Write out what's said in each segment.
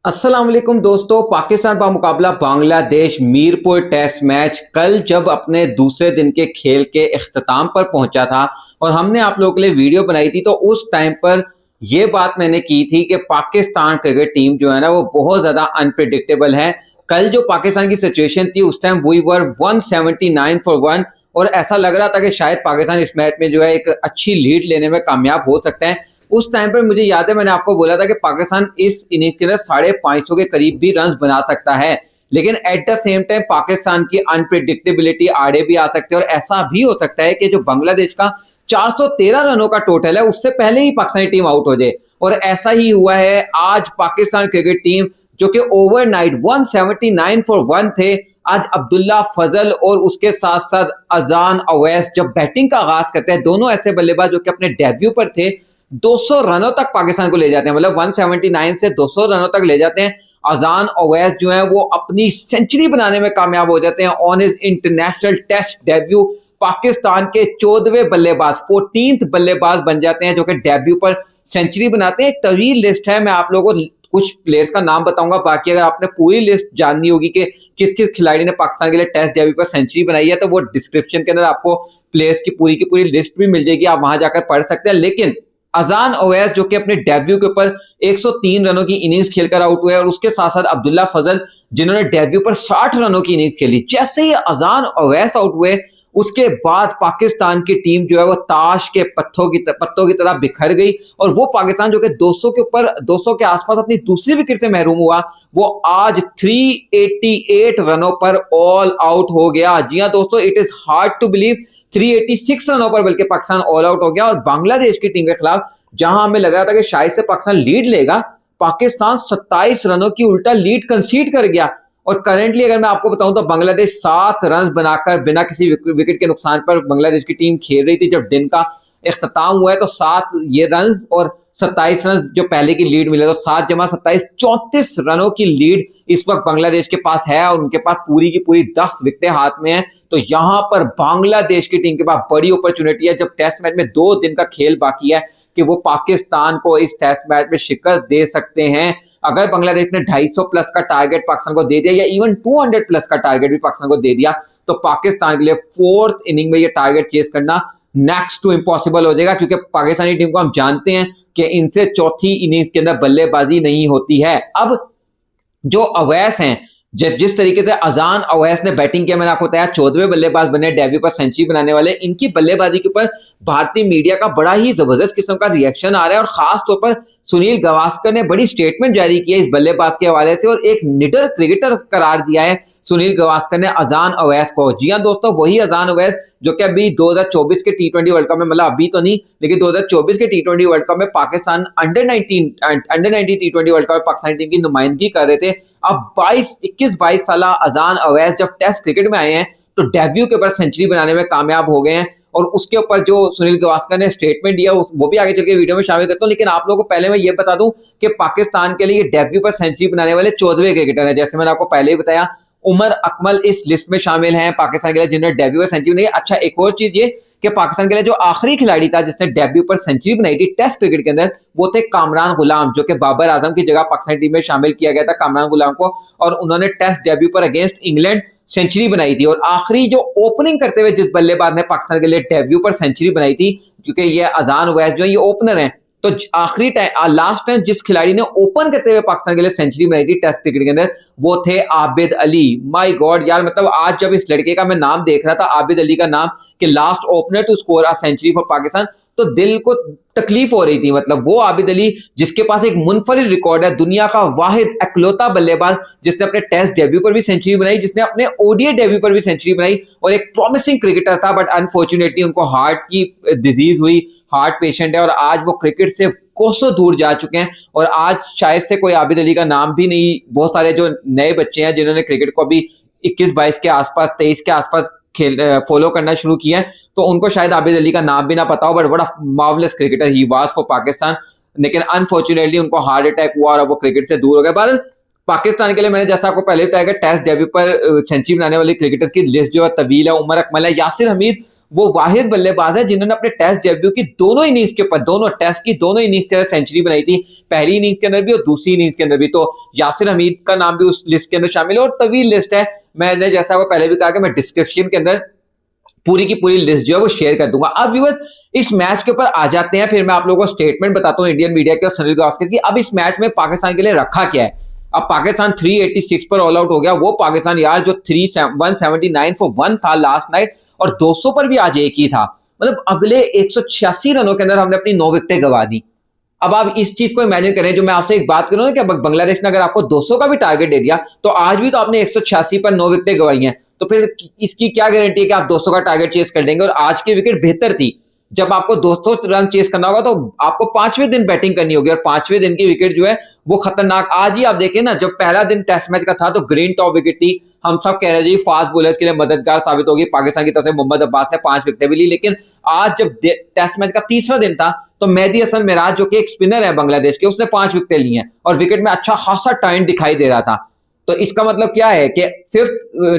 अस्सलाम वालेकुम दोस्तों। पाकिस्तान का मुकाबला बांग्लादेश मीरपुर टेस्ट मैच कल जब अपने दूसरे दिन के खेल के इख्तिताम पर पहुंचा था और हमने आप लोगों के लिए वीडियो बनाई थी, तो उस टाइम पर यह बात मैंने की थी कि पाकिस्तान क्रिकेट टीम जो है ना वो बहुत ज्यादा अनप्रिडिक्टेबल है। कल जो पाकिस्तान की सिचुएशन थी उस टाइम वी वर 179 फॉर 1 और ऐसा लग रहा था कि शायद पाकिस्तान इस मैच में जो है एक अच्छी लीड लेने में कामयाब हो सकता है। उस टाइम पर मुझे याद है मैंने आपको बोला था कि पाकिस्तान इस इनिंग्स के अंदर 550 के करीब भी रन बना सकता है, लेकिन at the same time Pakistan की अनप्रिडिक्टेबिलिटी आड़े भी आ सकते हैं और ऐसा भी हो सकता है कि जो बांग्लादेश का 413 रनों का टोटल है उससे पहले ही पाकिस्तानी टीम आउट हो जाए। और ऐसा ही हुआ है। आज पाकिस्तान क्रिकेट टीम जो कि ओवरनाइट 179 फॉर 1 थे, आज अब्दुल्ला फजल और उसके साथ साथ अजान अवैस जब बैटिंग का आगाज करते हैं, दोनों ऐसे बल्लेबाज जो कि अपने डेब्यू पर थे, 200 रनों तक पाकिस्तान को ले जाते हैं। मतलब 179 से 200 रनों तक ले जाते हैं। अजान अवैस जो है वो अपनी सेंचुरी बनाने में कामयाब हो जाते हैं on his international test debut. Pakistan के 14वें बल्लेबाज 14th बल्लेबाज बन जाते हैं जो कि डेब्यू पर सेंचुरी बनाते हैं। एक तवील लिस्ट है, मैं आप लोगों को कुछ प्लेयर्स का नाम बताऊंगा, बाकी अगर आपने पूरी लिस्ट जाननी होगी कि किस किस खिलाड़ी ने पाकिस्तान के लिए टेस्ट डेब्यू पर सेंचुरी बनाई है तो वो डिस्क्रिप्शन के अंदर आपको प्लेयर्स की पूरी लिस्ट भी मिल जाएगी, आप वहां जाकर पढ़ सकते हैं। लेकिन अजान अवैस जो कि अपने डेब्यू के ऊपर 103 रनों की इनिंग्स खेलकर आउट हुए और उसके साथ साथ अब्दुल्ला फजल जिन्होंने डेब्यू पर 60 रनों की इनिंग्स खेली, जैसे ही अजान अवैस आउट हुए उसके बाद पाकिस्तान की टीम जो है वो ताश के पत्तों की तरह बिखर गई और वो पाकिस्तान जो कि 200 के ऊपर 200 के आसपास अपनी दूसरी विकेट से महरूम हुआ, वो आज 388 रनों पर ऑल आउट हो गया। जी हाँ दोस्तों, it is hard to believe, 386 रनों पर बल्कि पाकिस्तान ऑल आउट हो गया। और बांग्लादेश की टीम के खिलाफ जहां हमें लग रहा था कि शायद से पाकिस्तान लीड लेगा, पाकिस्तान 27 रनों की उल्टा लीड कंसीड कर गया। और करंटली अगर मैं आपको बताऊं तो बांग्लादेश 7 रन बनाकर बिना किसी विकेट के नुकसान पर बांग्लादेश की टीम खेल रही थी। जब दिन का इख्तिताम हुआ है तो 7 ये रन और 27 रन जो पहले की लीड मिले, तो 7 जमा 27 34 रनों की लीड इस वक्त बांग्लादेश के पास है और उनके पास पूरी की पूरी 10 विकेटें हाथ में हैं। तो यहां पर बांग्लादेश की टीम के पास बड़ी अपॉर्चुनिटी है जब टेस्ट मैच में 2 दिन का खेल बाकी है कि वो पाकिस्तान को इस टेस्ट मैच में शिकस्त दे सकते हैं। अगर बांग्लादेश ने 250 प्लस का टारगेट पाकिस्तान को दे दिया या इवन 200 प्लस का टारगेट भी पाकिस्तान को दे दिया तो पाकिस्तान के लिए 4th इनिंग में ये टारगेट चेस करना नेक्स्ट टू इम्पॉसिबल हो जाएगा, क्योंकि पाकिस्तानी टीम को हम जानते हैं कि इनसे चौथी इनिंग्स के अंदर बल्लेबाजी नहीं होती है। अब जो अवैस हैं, जिस तरीके से अजान अवैस ने बैटिंग किया, मैंने आपको बताया 14वें बल्लेबाज बने डेब्यू पर सेंचुरी बनाने वाले, इनकी बल्लेबाजी के ऊपर भारतीय मीडिया का बड़ा ही जबरदस्त किस्म का रिएक्शन आ रहा है और खास तौर पर सुनील गावस्कर ने बड़ी स्टेटमेंट जारी की है इस बल्लेबाज के हवाले से और एक निडर क्रिकेटर करार दिया है सुनील गावस्कर ने अजान अवैस को। जी हाँ दोस्तों, वही अजान अवैस जो कि अभी 2024 के T20 वर्ल्ड कप में, मतलब अभी तो नहीं लेकिन 2024 के T20 वर्ल्ड कप में Pakistan under 19 T20 world cup में पाकिस्तानी टीम की नुमाइंदगी कर रहे थे। अब 21-22 साल अजान अवैस जब टेस्ट क्रिकेट में आए हैं तो डेब्यू के ऊपर सेंचुरी बनाने में कामयाब हो गए हैं। और उसके ऊपर जो सुनील गावस्कर ने स्टेटमेंट दिया वो भी आगे चल के वीडियो में शामिल करता हूं, लेकिन आप लोगों को पहले मैं ये बता दूं कि पाकिस्तान के लिए डेब्यू पर सेंचुरी बनाने वाले 14वें क्रिकेटर हैं। जैसे मैंने आपको पहले ही बताया, उमर अकमल इस लिस्ट में शामिल हैं पाकिस्तान के लिए जिन्होंने डेब्यू पर सेंचुरी बनाई। अच्छा, एक और चीज ये कि पाकिस्तान के लिए जो आखिरी खिलाड़ी था जिसने डेब्यू पर सेंचुरी बनाई थी टेस्ट क्रिकेट के अंदर, वो थे कामरान गुलाम, जो कि बाबर आजम की जगह पाकिस्तानी टीम में शामिल किया गया था कामरान गुलाम को, और उन्होंने टेस्ट डेब्यू पर अगेंस्ट इंग्लैंड सेंचुरी बनाई थी। और आखिरी जो ओपनिंग करते हुए जिस बल्लेबाज ने पाकिस्तान के लिए डेब्यू पर सेंचुरी बनाई थी, क्योंकि ये अजान अवैस जो है ये ओपनर हैं, तो आखिरी टाइम लास्ट टाइम जिस खिलाड़ी ने ओपन करते हुए पाकिस्तान के लिए सेंचुरी बनाई थी टेस्ट क्रिकेट के अंदर, वो थे आबिद अली। माय गॉड यार, मतलब आज जब इस लड़के का मैं नाम देख रहा था, आबिद अली का नाम, कि last opener to score a century for Pakistan, तो दिल को तकलीफ हो रही थी। मतलब वो आबिद अली जिसके पास एक मुनफरिद रिकॉर्ड है, दुनिया का वाहिद इकलौता बल्लेबाज जिसने अपने टेस्ट डेब्यू पर भी सेंचुरी बनाई, जिसने अपने ओडीआई डेब्यू पर भी सेंचुरी बनाई, और एक प्रॉमिसिंग क्रिकेटर था, बट अनफॉर्चुनेटली उनको हार्ट की डिजीज हुई, हार्ट पेशेंट है और आज वो क्रिकेट से कोसों दूर जा चुके हैं। और आज शायद से कोई आबिद अली का नाम भी नहीं, बहुत सारे जो नए बच्चे हैं जिन्होंने क्रिकेट को अभी 21-22 के आसपास 23 के आसपास फॉलो करना शुरू किया है, तो उनको शायद आबिद अली का नाम भी ना पता हो, बट बड़ा marvellous cricketer he was for Pakistan. लेकिन अनफॉर्चुनेटली उनको हार्ट अटैक हुआ और अब वो क्रिकेट से दूर हो गए। बहरहाल पाकिस्तान के लिए मैंने जैसा आपको पहले बताया कि टेस्ट डेब्यू पर सेंचुरी बनाने वाले क्रिकेटर की लिस्ट जो है तवील है। उमर अकमल है, यासिर हमीद वो वाहिद बल्लेबाज है जिन्होंने अपने टेस्ट डेब्यू की दोनों इनिंग्स के ऊपर, दोनों टेस्ट की दोनों इनिंग्स के अंदर सेंचुरी बनाई थी, पहली इनिंग्स के अंदर भी और दूसरी इनिंग्स के अंदर भी। तो यासिर हमीद का नाम भी उस लिस्ट के अंदर शामिल है और तवील लिस्ट है। मैंने जैसा वो पहले भी कहा कि मैं डिस्क्रिप्शन के अंदर पूरी की पूरी लिस्ट जो है वो शेयर कर दूंगा। अब व्यूअर्स इस मैच के ऊपर आ जाते हैं, फिर मैं आप लोगों को स्टेटमेंट बताता हूं इंडियन मीडिया के और सुनील गावस्कर की। अब इस मैच में पाकिस्तान के लिए रखा क्या है। अब पाकिस्तान 386 पर ऑल आउट हो गया, वो पाकिस्तान यार जो 179 फॉर 1 था लास्ट नाइट और 200 पर भी आज एक ही था। मतलब अगले 186 रनों के अंदर हमने अपनी 9 विकेटें गंवा दी। अब आप इस चीज को इमेजिन करें, जो मैं आपसे एक बात करूं ना कि बांग्लादेश ने अगर आपको 200 का भी टारगेट दे दिया तो आज भी तो आपने 186 पर 9 विकेटें गंवाई हैं, तो फिर इसकी क्या गारंटी है कि आप 200 का टारगेट चेस कर देंगे। और आज की विकेट बेहतर थी। जब आपको 200 रन चेस करना होगा तो आपको 5वें दिन बैटिंग करनी होगी और 5वें दिन की विकेट जो है वो खतरनाक। आज ही आप देखें ना, जब पहला दिन टेस्ट मैच का था तो ग्रीन टॉप विकेट थी, हम सब कह रहे थे फास्ट बॉलर्स के लिए मददगार साबित होगी। पाकिस्तान की तरफ से मोहम्मद अब्बास ने 5 विकेटें भी ली, लेकिन आज जब टेस्ट मैच का तीसरा दिन था तो मेहदी हसन मिराज जो कि एक स्पिनर है बांग्लादेश के, उसने 5 विकेटें ली हैं और विकेट में अच्छा खासा टर्न दिखाई दे रहा था। तो इसका मतलब क्या है कि 5th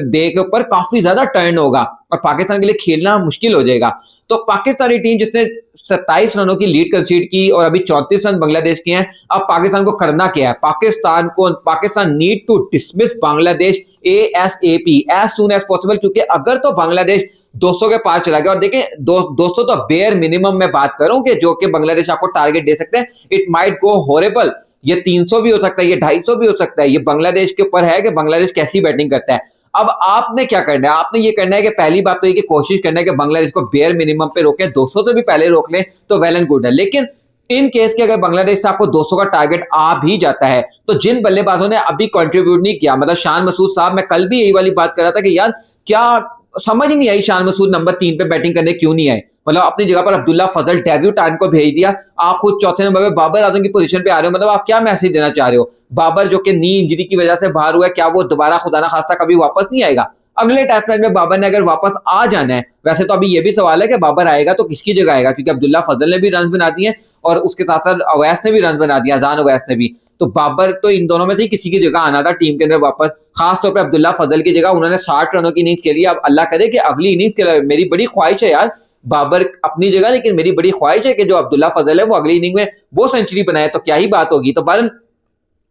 डे के ऊपर काफी ज्यादा टर्न होगा और पाकिस्तान के लिए खेलना मुश्किल हो जाएगा। तो पाकिस्तानी टीम जिसने 27 रनों की लीड कंसीड की और अभी 34 रन बांग्लादेश के हैं, अब पाकिस्तान को करना क्या है। Pakistan need to dismiss Bangladesh ASAP as soon as possible, क्योंकि अगर तो बांग्लादेश 200 के पार चला गया, और देखें 200 तो बेयर मिनिमम में बात करूं कि जो कि बांग्लादेश आपको टारगेट दे सकते हैं, इट माइट गो हॉरेबल। ये 300 भी हो सकता है, ये 250 भी हो सकता है, ये बांग्लादेश के ऊपर है कि बांग्लादेश कैसी बैटिंग करता है। अब आपने क्या करना है, आपने ये करना है कि पहली बात तो ये कि कोशिश करना है कि बांग्लादेश को बेयर मिनिमम पे रोकें, 200 से भी पहले रोक लें तो वेल एंड गुड है। लेकिन इन केस के अगर बांग्लादेश से आपको 200 का टारगेट आ भी जाता है तो जिन बल्लेबाजों ने अभी कंट्रीब्यूट नहीं किया, मतलब शान मसूद साहब, मैं कल भी यही वाली बात कर रहा था कि यार क्या समझ ही नहीं आई शान मसूद नंबर 3 पे बैटिंग करने क्यों नहीं आए। मतलब अपनी जगह पर अब्दुल्ला फजल डेब्यू टाइम को भेज दिया, आप खुद चौथे नंबर पे बाबर आजम की पोजीशन पे आ रहे हो। मतलब आप क्या मैसेज देना चाह रहे हो। बाबर जो कि नी इंजरी की वजह से बाहर हुआ है, क्या वो दोबारा खुदा ना खास्ता कभी वापस नहीं आएगा। अगले टेस्ट मैच में बाबर ने अगर वापस आ जाना है, वैसे तो अभी ये भी सवाल है कि बाबर आएगा तो किसकी जगह आएगा, क्योंकि अब्दुल्ला फजल ने भी रन बना दिए और उसके साथ साथ अवैस ने भी रन बना दिया, अजान अवैस ने भी। तो बाबर तो इन दोनों में से किसी की जगह आना था टीम के अंदर वापस, खासतौर पर अब्दुल्ला फजल की जगह। उन्होंने 60 रनों की इनिंग्स खेली। अब अल्लाह करे कि अगली इनिंग्स के लिए मेरी बड़ी ख्वाहिश है यार, बाबर अपनी जगह, लेकिन मेरी बड़ी ख्वाहिश है कि जो अब्दुल्ला फजल है वो अगली इनिंग में वो सेंचुरी बनाए, तो क्या ही बात होगी। तो बहरहाल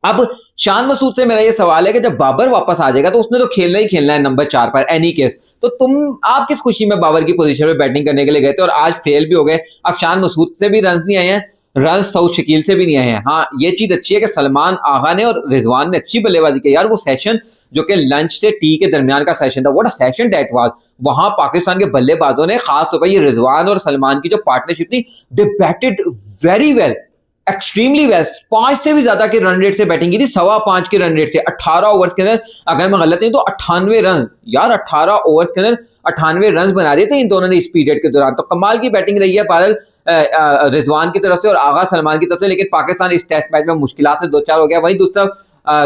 अब शान मसूद से मेरा ये सवाल है कि जब बाबर वापस आ जाएगा तो उसने तो खेलना ही खेलना है नंबर 4 पर एनी केस। तो आप किस खुशी में बाबर की पोजीशन में बैटिंग करने के लिए गए थे और आज फेल भी हो गए। अब शान मसूद से भी रन नहीं आए हैं, रन सऊद शकील से भी नहीं आए हैं। हाँ, ये चीज अच्छी है कि सलमान आगा ने और रिजवान ने अच्छी बल्लेबाजी की यार। वो सेशन जो कि लंच से टी के दरमियान का सेशन था, what a session that was. वहां पाकिस्तान के बल्लेबाजों ने खासतौर पर ये रिजवान और सलमान की जो पार्टनरशिप थी, they batted very well, extremely well. 5 से भी ज्यादा के रन रेट से बैटिंग की थी, 5.25 के रन रेट से 18 ओवर्स के अंदर, अगर मैं गलत नहीं तो 98 रन यार, 18 ओवर्स के अंदर 98 रन बना दिए थे इन दोनों ने इस पीरियड के दौरान। तो कमाल की बैटिंग रही है बादल रिजवान की तरफ से और आगा सलमान की तरफ से। लेकिन पाकिस्तान इस टेस्ट मैच में मुश्किल से 2-4 हो गया। वहीं दूसरा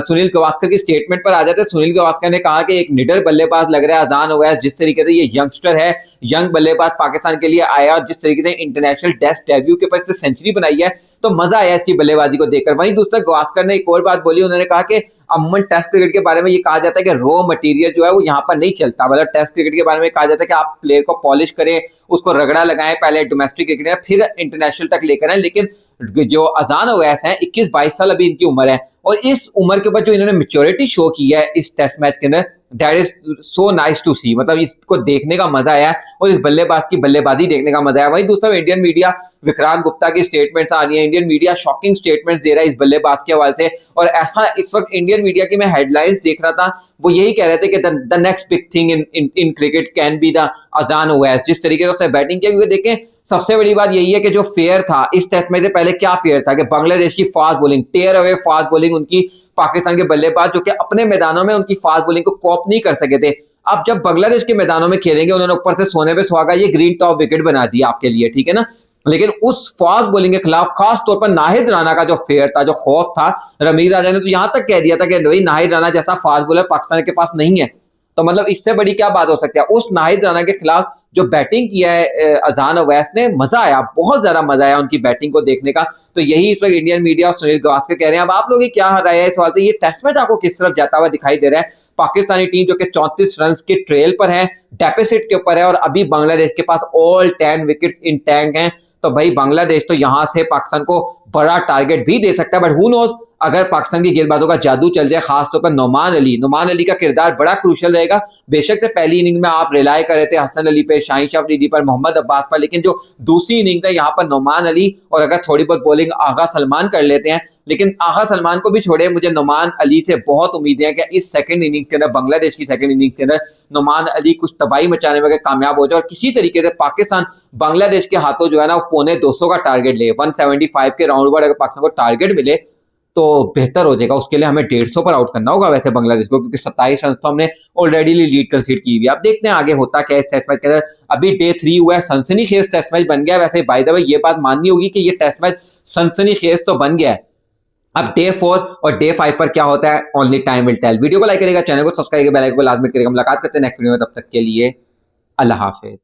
सुनील गावस्कर की स्टेटमेंट पर आ जाते हैं। सुनील गावस्कर ने कहा कि एक निडर बल्लेबाज लग रहा है अजान अवैस, जिस तरीके से ये यंगस्टर है, यंग बल्लेबाज पाकिस्तान के लिए आया और जिस तरीके से इंटरनेशनल टेस्ट डेब्यू के पर सेंचुरी बनाई है, तो मजा आया इसकी बल्लेबाजी को देखकर। वहीं दूसरा गावस्कर ने एक और बात बोली, उन्होंने कहा कि अमूमन टेस्ट क्रिकेट के बारे में ये कहा जाता है कि रॉ मटेरियल जो है वो यहाँ पर नहीं चलता। मतलब टेस्ट क्रिकेट के बारे में कहा जाता है कि आप प्लेयर को पॉलिश करें, उसको रगड़ा लगाएं पहले डोमेस्टिक क्रिकेट में, फिर इंटरनेशनल तक लेकर आए। लेकिन जो अजान अवैस हैं 21-22 साल अभी इनकी उम्र है और इस उम्र के बाद जो इन्होंने मैच्योरिटी शो की है इस टेस्ट मैच के अंदर, that is so nice to see. मतलब इसको देखने का मजा आया और इस बल्लेबाज की बल्लेबाजी देखने का मजा आया। वहीं दूसरा इंडियन मीडिया, विक्रांत गुप्ता की स्टेटमेंट्स आ रही है, इंडियन मीडिया शॉकिंग स्टेटमेंट्स दे रहा है इस बल्लेबाज के हवाले से। और ऐसा इस वक्त इंडियन मीडिया की मैं हेडलाइंस देख रहा था, वो यही कह रहे थे कि the next big thing in cricket can be the अजान अवैस, जिस तरीके से उसने बैटिंग किया। क्योंकि देखें सबसे बड़ी बात यही है कि जो फेयर था इस टेस्ट मैच से पहले, क्या फेयर था कि बांग्लादेश की फास्ट बॉलिंग, टेयर अवे फास्ट बॉलिंग उनकी, पाकिस्तान के बल्लेबाज जो कि अपने मैदानों में उनकी फास्ट बॉलिंग को कॉप नहीं कर सके थे। अब जब बांग्लादेश के मैदानों में खेलेंगे, उन्होंने ऊपर से सोने पे सुहागा ये ग्रीन टॉप विकेट बना दिया आपके लिए, ठीक है ना। लेकिन उस फास्ट बॉलिंग के खिलाफ खास तौर पर नाहिद राना का जो फेयर था, जो खौफ था, रमीज आजा ने तो यहां तक कह दिया था कि भाई नाहिद राना जैसा फास्ट बॉलर पाकिस्तान के पास नहीं है। तो मतलब इससे बड़ी क्या बात हो सकती है। उस नाहिद राना के खिलाफ जो बैटिंग किया है अजान अवैस ने, मजा आया, बहुत ज्यादा मजा आया उनकी बैटिंग को देखने का। तो यही इस वक्त इंडियन मीडिया और सुनील गावस्कर कह रहे हैं। अब आप लोग क्या राय है इस सवाल पे? ये टेस्ट मैच आपको किस तरफ जाता हुआ दिखाई दे रहा है? पाकिस्तानी टीम जो कि 34 रन के ट्रेल पर है, डेफिसिट के ऊपर है, और अभी बांग्लादेश के पास ऑल 10 विकेट्स इन टैंक हैं। तो भाई बांग्लादेश तो यहां से पाकिस्तान को बड़ा टारगेट भी दे सकता है, बट हु नोज, अगर पाकिस्तान की गेंदबाजों का जादू चल जाए, खासतौर पर नुमान अली का किरदार बड़ा क्रूशियल रहेगा। बेशक से पहली इनिंग में आप रिलाय कर रहे थे हसन अली पे, शाहीन शाह अफरीदी पर, मोहम्मद अब्बास पर, लेकिन जो दूसरी इनिंग है यहाँ पर नुमान अली, और अगर थोड़ी बहुत बॉलिंग आगा सलमान कर लेते हैं, लेकिन आगा सलमान को भी छोड़े, मुझे नुमान अली से बहुत उम्मीदें हैं कि इस सेकंड इनिंग के अंदर, बांग्लादेश की सेकंड इनिंग के अंदर नुमान अली कुछ तबाही मचाने में कामयाब हो जाए और किसी तरीके से पाकिस्तान बांग्लादेश के हाथों जो है ना, पौने 200 का टारगेट ले, 175 के राउंड पर अगर पाकिस्तान को टारगेट मिले तो बेहतर हो जाएगा। उसके लिए हमें 150 पर आउट करना होगा वैसे बांग्लादेश को, क्योंकि 27 रन तो हमने ऑलरेडी लीड कंसीड की हुई है। अब देखते हैं आगे होता क्या इस टेस्ट मैच के अंदर। अभी डे 3 हुआ है, सनसनीखेज टेस्ट मैच बन गया है। वैसे बाय द वे ये बात माननी होगी कि ये टेस्ट मैच सनसनीखेज तो बन गया है। अब डे 4 और डे 5 पर क्या होता है, only time will tell. Video को लाइक करेगा, चैनल को सब्सक्राइब करेगा, बेल आइकन को लाजमी करेगा। मुलाकात करते हैं नेक्स्ट वीडियो में, तब तक के लिए अल्लाह हाफिज।